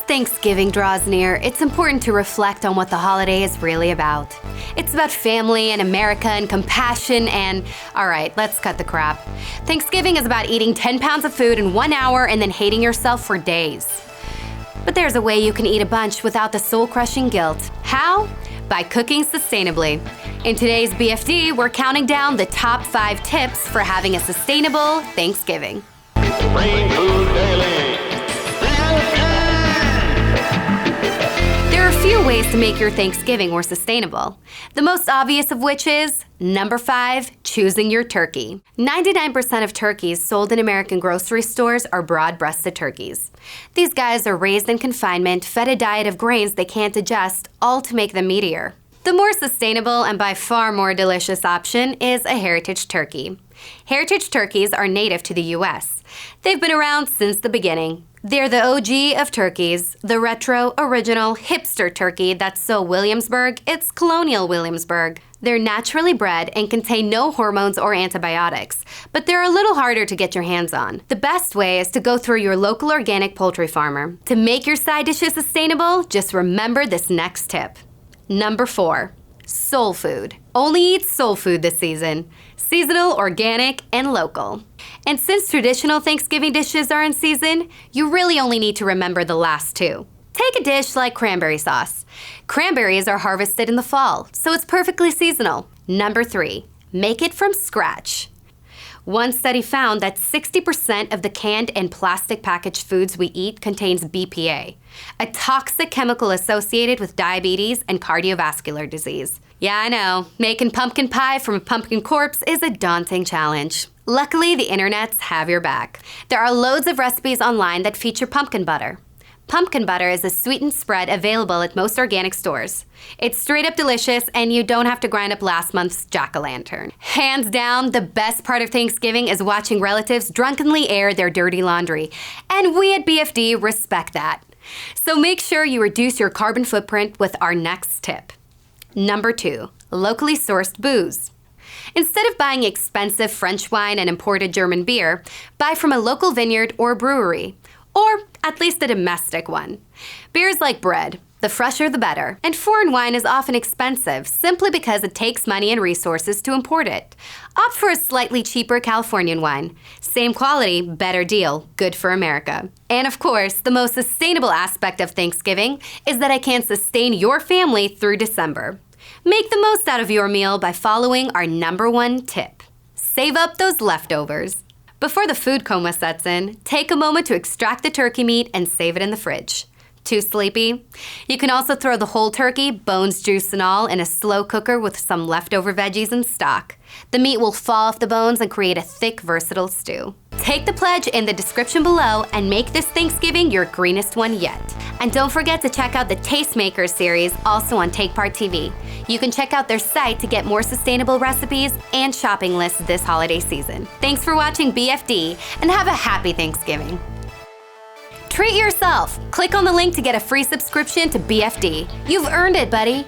Thanksgiving draws near, it's important to reflect on what the holiday is really about. It's about family and America and compassion and, all right, let's cut the crap. Thanksgiving is about eating 10 pounds of food in 1 hour and then hating yourself for days. But there's a way you can eat a bunch without the soul-crushing guilt. How? By cooking sustainably. In today's BFD, we're counting down the top 5 tips for having a sustainable Thanksgiving. Brain Food Daily. There are a few ways to make your Thanksgiving more sustainable. The most obvious of which is number 5, choosing your turkey. 99% of turkeys sold in American grocery stores are broad-breasted turkeys. These guys are raised in confinement, fed a diet of grains they can't digest, all to make them meatier. The more sustainable and by far more delicious option is a heritage turkey. Heritage turkeys are native to the U.S. They've been around since the beginning. They're the OG of turkeys, the retro, original, hipster turkey that's so Williamsburg, it's colonial Williamsburg. They're naturally bred and contain no hormones or antibiotics, but they're a little harder to get your hands on. The best way is to go through your local organic poultry farmer. To make your side dishes sustainable, just remember this next tip. Number 4, soul food. Only eat soul food this season. Seasonal, organic, and local. And since traditional Thanksgiving dishes are in season, you really only need to remember the last 2. Take a dish like cranberry sauce. Cranberries are harvested in the fall, so it's perfectly seasonal. Number 3, make it from scratch. One study found that 60% of the canned and plastic packaged foods we eat contains BPA, a toxic chemical associated with diabetes and cardiovascular disease. Yeah, I know, making pumpkin pie from a pumpkin corpse is a daunting challenge. Luckily, the internets have your back. There are loads of recipes online that feature pumpkin butter. Pumpkin butter is a sweetened spread available at most organic stores. It's straight up delicious and you don't have to grind up last month's jack-o'-lantern. Hands down, the best part of Thanksgiving is watching relatives drunkenly air their dirty laundry. And we at BFD respect that. So make sure you reduce your carbon footprint with our next tip. Number 2, locally sourced booze. Instead of buying expensive French wine and imported German beer, buy from a local vineyard or brewery. Or at least a domestic one. Beer's like bread. The fresher the better. And foreign wine is often expensive simply because it takes money and resources to import it. Opt for a slightly cheaper Californian wine. Same quality, better deal. Good for America. And of course, the most sustainable aspect of Thanksgiving is that it can sustain your family through December. Make the most out of your meal by following our number 1 tip. Save up those leftovers. Before the food coma sets in, take a moment to extract the turkey meat and save it in the fridge. Too sleepy? You can also throw the whole turkey, bones, juice, and all, in a slow cooker with some leftover veggies and stock. The meat will fall off the bones and create a thick, versatile stew. Take the pledge in the description below and make this Thanksgiving your greenest one yet. And don't forget to check out the Tastemakers series, also on TakePart TV. You can check out their site to get more sustainable recipes and shopping lists this holiday season. Thanks for watching BFD, and have a happy Thanksgiving. Treat yourself! Click on the link to get a free subscription to BFD. You've earned it, buddy!